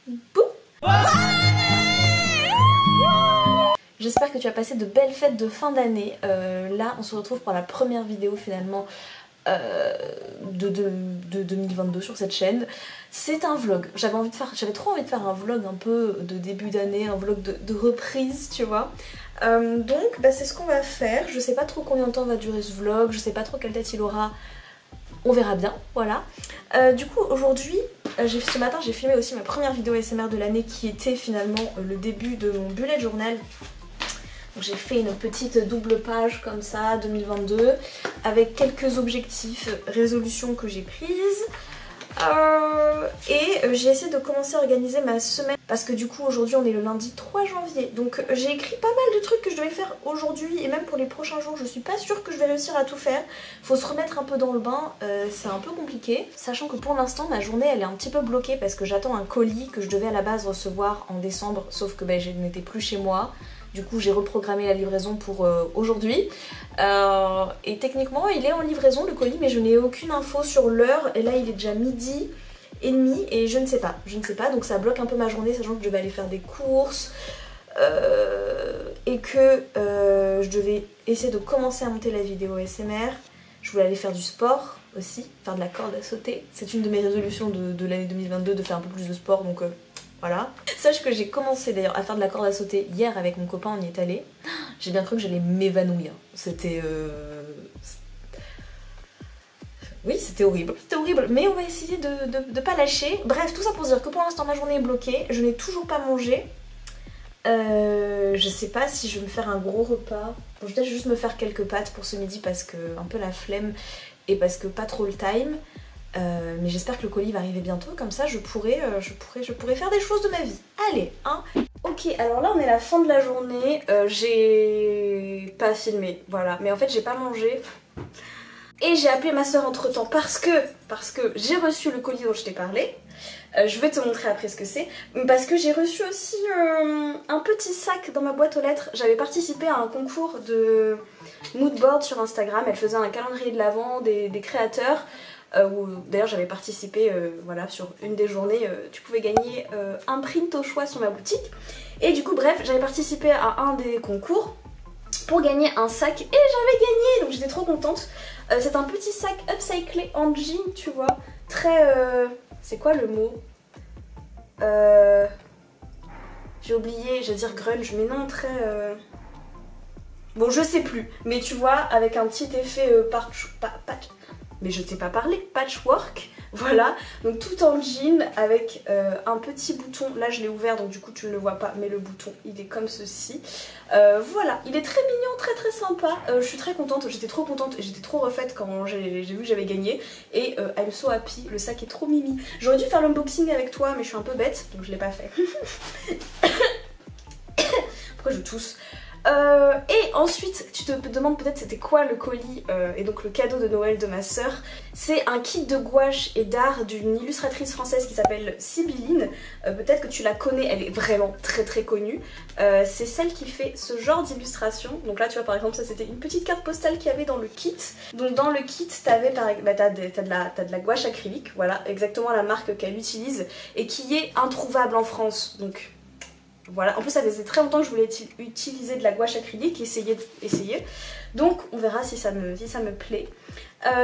Boum. J'espère que tu as passé de belles fêtes de fin d'année. Là on se retrouve pour la première vidéo finalement de 2022 sur cette chaîne. C'est un vlog. J'avais trop envie de faire un vlog un peu de début d'année, un vlog de reprise, tu vois. Donc bah, c'est ce qu'on va faire. Je sais pas trop combien de temps va durer ce vlog, je sais pas trop quelle tête il aura. On verra bien, voilà. Du coup aujourd'hui, ce matin j'ai filmé aussi ma première vidéo ASMR de l'année qui était finalement le début de mon bullet journal. J'ai fait une petite double page comme ça, 2022, avec quelques objectifs, résolutions que j'ai prises. J'ai essayé de commencer à organiser ma semaine parce que du coup aujourd'hui on est le lundi 3 janvier. Donc j'ai écrit pas mal de trucs que je devais faire aujourd'hui et même pour les prochains jours. Je suis pas sûre que je vais réussir à tout faire. Faut se remettre un peu dans le bain, c'est un peu compliqué. Sachant que pour l'instant ma journée elle est un petit peu bloquée parce que j'attends un colis que je devais à la base recevoir en décembre. Sauf que je n'étais plus chez moi. Du coup j'ai reprogrammé la livraison pour aujourd'hui. Et techniquement il est en livraison le colis, mais je n'ai aucune info sur l'heure. Et là il est déjà 12h30 et je ne sais pas. Donc ça bloque un peu ma journée, sachant que je vais aller faire des courses. Et que je devais essayer de commencer à monter la vidéo ASMR. Je voulais aller faire du sport aussi, faire de la corde à sauter. C'est une de mes résolutions de l'année 2022 de faire un peu plus de sport, donc voilà. Sache que j'ai commencé d'ailleurs à faire de la corde à sauter hier avec mon copain, on y est allé. J'ai bien cru que j'allais m'évanouir. C'était... Oui, c'était horrible, mais on va essayer de pas lâcher. Bref, tout ça pour dire que pour l'instant ma journée est bloquée, je n'ai toujours pas mangé. Je sais pas si je vais me faire un gros repas. Bon, je vais peut-être juste me faire quelques pâtes pour ce midi parce que un peu la flemme et parce que pas trop le time. Mais j'espère que le colis va arriver bientôt, comme ça je pourrais faire des choses de ma vie. Allez, hein. Ok, alors là on est à la fin de la journée, j'ai pas filmé, voilà. Mais en fait j'ai pas mangé. Et j'ai appelé ma soeur entre temps parce que j'ai reçu le colis dont je t'ai parlé. Je vais te montrer après ce que c'est. Parce que j'ai reçu aussi un petit sac dans ma boîte aux lettres. J'avais participé à un concours de moodboard sur Instagram. Elle faisait un calendrier de l'Avent des créateurs. D'ailleurs j'avais participé voilà, sur une des journées. Tu pouvais gagner un print au choix sur ma boutique. Et du coup bref, j'avais participé à un des concours pour gagner un sac et j'avais gagné, donc j'étais trop contente. C'est un petit sac upcyclé en jean, tu vois, très... c'est quoi le mot j'ai oublié, j'allais dire grunge, mais non, très... Bon, je sais plus, mais tu vois, avec un petit effet mais je ne sais pas parler, patchwork, voilà, donc tout en jean avec un petit bouton, là je l'ai ouvert donc du coup tu ne le vois pas, mais le bouton il est comme ceci, voilà, il est très mignon, très sympa, je suis très contente, j'étais trop contente, j'étais trop refaite quand j'ai vu que j'avais gagné, et I'm so happy, le sac est trop mimi. J'aurais dû faire l'unboxing avec toi mais je suis un peu bête, donc je l'ai pas fait. Pourquoi je tousse? Et ensuite tu te demandes peut-être c'était quoi le colis et donc le cadeau de Noël de ma soeur. C'est un kit de gouache et d'art d'une illustratrice française qui s'appelle Sibylline. Peut-être que tu la connais, elle est vraiment très connue. C'est celle qui fait ce genre d'illustration. Donc là tu vois par exemple ça c'était une petite carte postale qu'il y avait dans le kit. Donc dans le kit t'as de la gouache acrylique, voilà exactement la marque qu'elle utilise et qui est introuvable en France. Donc voilà, en plus ça faisait très longtemps que je voulais utiliser de la gouache acrylique, essayer. Donc on verra si ça me plaît.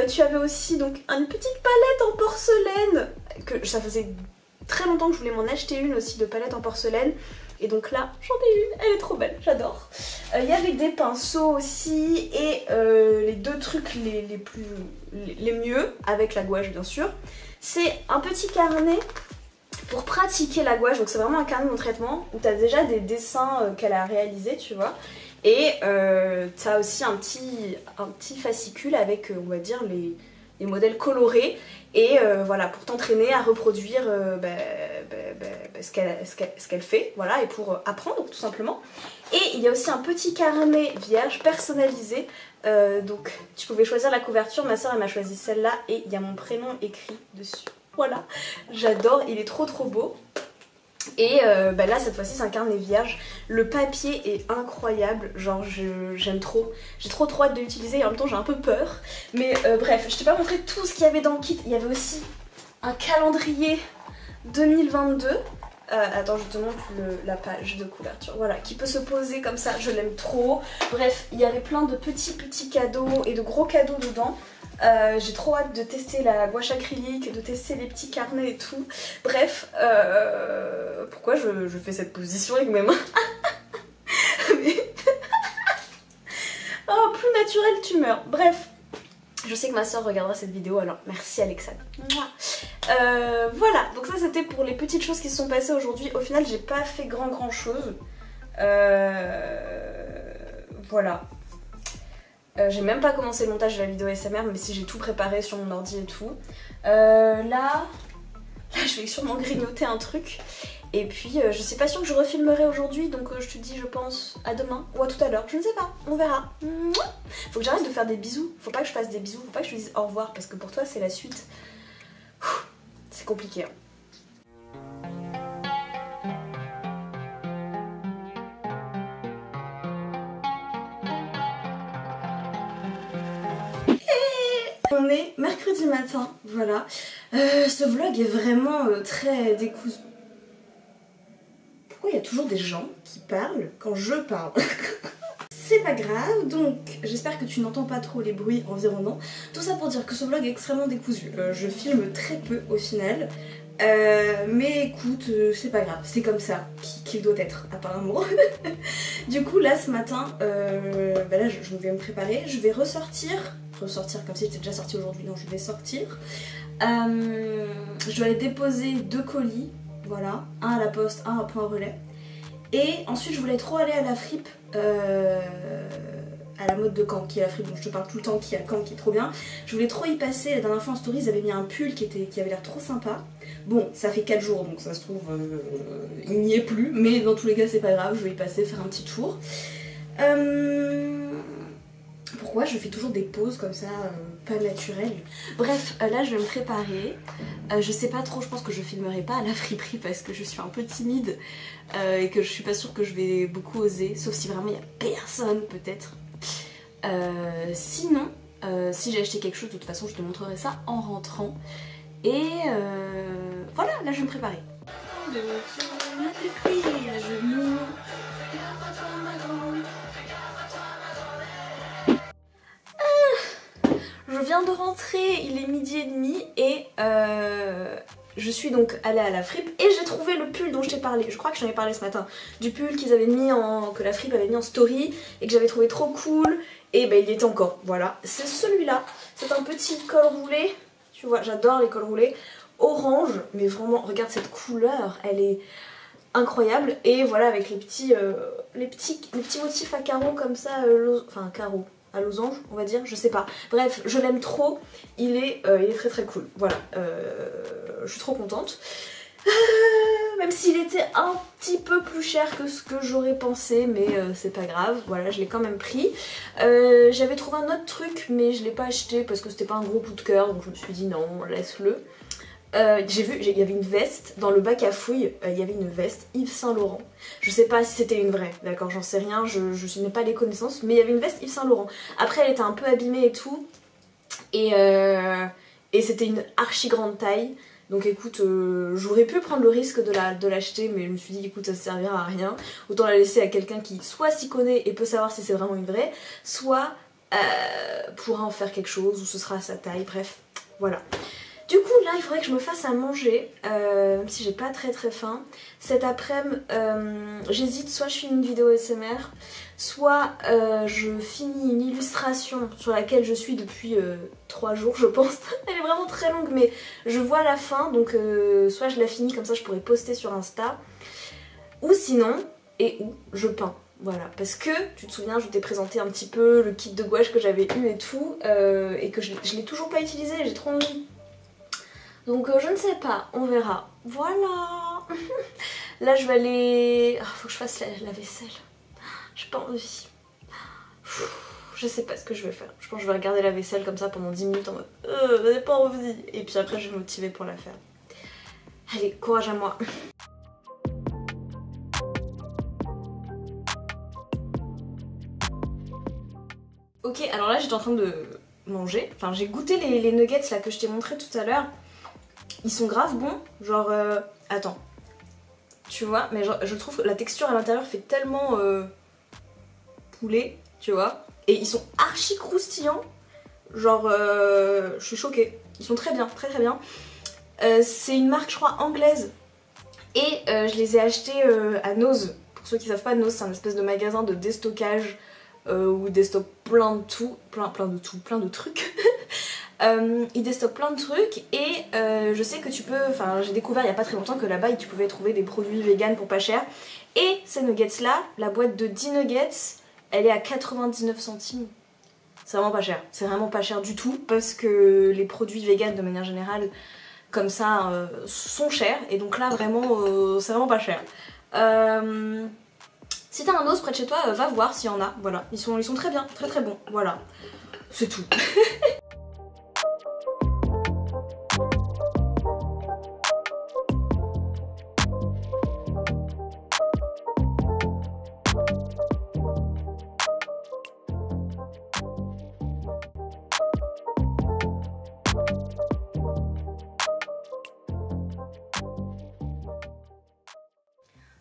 Tu avais aussi donc une petite palette en porcelaine, que ça faisait très longtemps que je voulais m'en acheter une aussi de palette en porcelaine. Et donc là j'en ai une, elle est trop belle, j'adore. Il y avait des pinceaux aussi et les deux trucs les mieux, avec la gouache bien sûr, c'est un petit carnet pour pratiquer la gouache, donc c'est vraiment un carnet de traitement où tu as déjà des dessins qu'elle a réalisés, tu vois. Et tu as aussi un petit fascicule avec, on va dire, les modèles colorés. Et voilà, pour t'entraîner à reproduire ce qu'elle fait, voilà, et pour apprendre tout simplement. Et il y a aussi un petit carnet vierge personnalisé. Donc tu pouvais choisir la couverture, ma soeur elle m'a choisi celle-là et il y a mon prénom écrit dessus. Voilà, j'adore, il est trop beau. Et là cette fois-ci c'est un carnet vierge. Le papier est incroyable, genre j'aime trop. J'ai trop hâte de l'utiliser et en même temps j'ai un peu peur. Mais bref, je t'ai pas montré tout ce qu'il y avait dans le kit. Il y avait aussi un calendrier 2022 Attends, je te montre la page de couverture. Voilà, qui peut se poser comme ça, je l'aime trop. Bref, il y avait plein de petits cadeaux et de gros cadeaux dedans. J'ai trop hâte de tester la gouache acrylique, de tester les petits carnets et tout. Bref, pourquoi je fais cette position avec mes mains? Mais... oh, plus naturel tu meurs. Bref, je sais que ma soeur regardera cette vidéo, alors merci Alexandre. Voilà, donc ça c'était pour les petites choses qui se sont passées aujourd'hui. Au final j'ai pas fait grand chose. Voilà. J'ai même pas commencé le montage de la vidéo ASMR, mais si j'ai tout préparé sur mon ordi et tout. Là je vais sûrement grignoter un truc. Et puis je sais pas sûre que je refilmerai aujourd'hui, donc je te dis je pense à demain ou à tout à l'heure, je ne sais pas, on verra. Faut que j'arrête de faire des bisous, faut pas que je fasse des bisous, faut pas que je te dise au revoir parce que pour toi c'est la suite. C'est compliqué. On est mercredi matin, voilà. Ce vlog est vraiment très décousu. Pourquoi il y a toujours des gens qui parlent quand je parle? C'est pas grave, donc j'espère que tu n'entends pas trop les bruits environnants. Tout ça pour dire que ce vlog est extrêmement décousu. Je filme très peu au final. Mais écoute, c'est pas grave, c'est comme ça qu'il doit être apparemment. Du coup là ce matin, bah là je vais me préparer, je vais ressortir comme si j'étais déjà sortie aujourd'hui, non je vais sortir. Je dois aller déposer 2 colis, voilà, un à la poste, un à Point Relais. Et ensuite je voulais trop aller à la fripe, à la mode de Caen, qui est la fripe dont je te parle tout le temps, qui est à Caen, qui est trop bien. Je voulais trop y passer, la dernière fois en story ils avaient mis un pull qui avait l'air trop sympa. Bon, ça fait 4 jours donc ça se trouve il n'y est plus, mais dans tous les cas c'est pas grave, je vais y passer, faire un petit tour. Pourquoi je fais toujours des pauses comme ça, pas naturelles? Bref, là je vais me préparer. Je sais pas trop, je pense que je filmerai pas à la friperie parce que je suis un peu timide et que je suis pas sûre que je vais beaucoup oser, sauf si vraiment il y a personne peut-être. Sinon, si j'ai acheté quelque chose, de toute façon je te montrerai ça en rentrant. Et voilà, là je vais me préparer. Je viens de rentrer, il est 12h30 et je suis donc allée à la fripe et j'ai trouvé le pull dont je t'ai parlé. Je crois que j'en ai parlé ce matin. Du pull qu'ils avaient mis que la fripe avait mis en story et que j'avais trouvé trop cool. Et bah il y était encore, voilà. C'est celui-là. C'est un petit col roulé. Tu vois, j'adore les cols roulés. Orange, mais vraiment, regarde cette couleur, elle est incroyable. Et voilà, avec les petits motifs à carreaux comme ça, enfin carreaux. À losange on va dire, je sais pas. Bref, je l'aime trop, il est très cool. Voilà, je suis trop contente. Même s'il était un petit peu plus cher que ce que j'aurais pensé, mais c'est pas grave, voilà, je l'ai quand même pris. J'avais trouvé un autre truc, mais je l'ai pas acheté parce que c'était pas un gros coup de cœur, donc je me suis dit non, laisse-le. J'ai vu, il y avait une veste dans le bac à fouilles, il y avait une veste Yves Saint Laurent. Je sais pas si c'était une vraie, d'accord, j'en sais rien, je n'ai pas les connaissances, mais il y avait une veste Yves Saint Laurent. Après elle était un peu abîmée et tout, et c'était une archi grande taille. Donc écoute, j'aurais pu prendre le risque de l'acheter, mais je me suis dit écoute ça servira à rien. Autant la laisser à quelqu'un qui soit s'y connaît et peut savoir si c'est vraiment une vraie, soit pourra en faire quelque chose ou ce sera à sa taille, bref, voilà. Du coup là il faudrait que je me fasse à manger, même si j'ai pas très faim. Cet après-midi j'hésite, soit je finis une vidéo ASMR, soit je finis une illustration sur laquelle je suis depuis 3 jours je pense. Elle est vraiment très longue mais je vois la fin, donc soit je la finis comme ça je pourrais poster sur Insta, ou sinon, je peins. Voilà, parce que tu te souviens, je t'ai présenté un petit peu le kit de gouache que j'avais eu et tout, et que je l'ai toujours pas utilisé, j'ai trop envie. Donc je ne sais pas, on verra. Voilà. Là je vais aller... Oh, faut que je fasse la vaisselle. J'ai pas envie. Je sais pas ce que je vais faire. Je pense que je vais regarder la vaisselle comme ça pendant 10 minutes en mode j'ai pas envie. Et puis après je vais me motiver pour la faire. Allez, courage à moi. Ok, alors là j'étais en train de manger. Enfin j'ai goûté les nuggets là que je t'ai montré tout à l'heure. Ils sont grave bons, genre attends, tu vois, mais genre, je trouve que la texture à l'intérieur fait tellement poulet, tu vois, et ils sont archi croustillants, genre je suis choquée, ils sont très bien, très très bien. C'est une marque je crois anglaise et je les ai achetés à Nose. Pour ceux qui savent pas, Nose c'est un espèce de magasin de déstockage où ils déstockent plein de tout, plein de trucs. Ils déstockent plein de trucs et je sais que tu peux, enfin j'ai découvert il y a pas très longtemps que là-bas tu pouvais trouver des produits vegan pour pas cher. Et ces nuggets là, la boîte de 10 nuggets, elle est à 99 centimes. C'est vraiment pas cher, c'est vraiment pas cher du tout parce que les produits vegan de manière générale comme ça sont chers et donc là vraiment c'est vraiment pas cher. Si t'as un os près de chez toi, va voir s'il y en a, voilà, ils sont très bien, très très bons, voilà, c'est tout.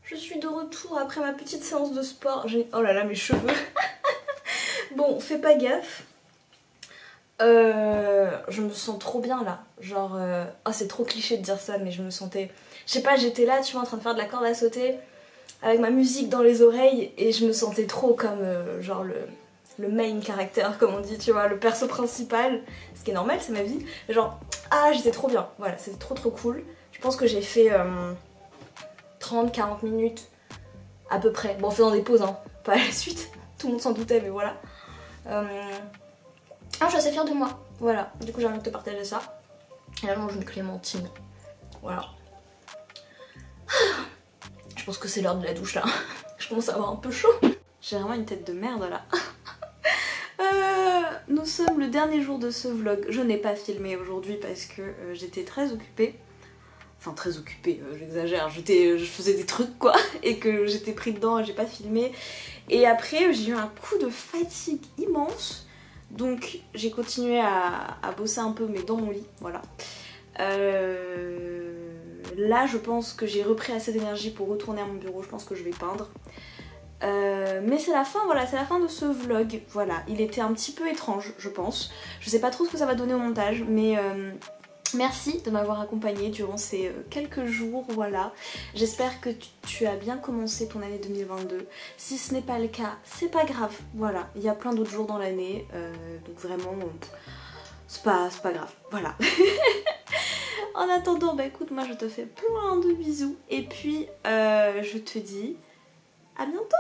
Je suis de retour après ma petite séance de sport. Oh là là, mes cheveux. Bon, fais pas gaffe. Je me sens trop bien là. Genre, oh, c'est trop cliché de dire ça, mais je me sentais... Je sais pas, j'étais là, tu vois, en train de faire de la corde à sauter avec ma musique dans les oreilles et je me sentais trop comme genre le main character, comme on dit, tu vois, le perso principal. Ce qui est normal, c'est ma vie. Genre, ah, j'étais trop bien. Voilà, c'était trop trop cool. Je pense que j'ai fait... 30-40 minutes à peu près, bon en faisant des pauses hein, pas à la suite, tout le monde s'en doutait mais voilà. Ah, je suis assez fière de moi, voilà, du coup j'ai envie de te partager ça. Et là je mange une clémentine, voilà. Je pense que c'est l'heure de la douche là, je commence à avoir un peu chaud. J'ai vraiment une tête de merde là. Nous sommes le dernier jour de ce vlog, je n'ai pas filmé aujourd'hui parce que j'étais très occupée. Enfin très occupée, j'exagère, je faisais des trucs quoi et que j'étais pris dedans et j'ai pas filmé. Et après j'ai eu un coup de fatigue immense, donc j'ai continué à bosser un peu mais dans mon lit, voilà. Là je pense que j'ai repris assez d'énergie pour retourner à mon bureau, je pense que je vais peindre. Mais c'est la fin, voilà, c'est la fin de ce vlog, voilà. Il était un petit peu étrange je pense, je sais pas trop ce que ça va donner au montage mais... Merci de m'avoir accompagnée durant ces quelques jours, voilà. J'espère que tu as bien commencé ton année 2022. Si ce n'est pas le cas, c'est pas grave, voilà. Il y a plein d'autres jours dans l'année, donc vraiment, c'est pas grave, voilà. En attendant, bah écoute, moi je te fais plein de bisous. Et puis, je te dis à bientôt.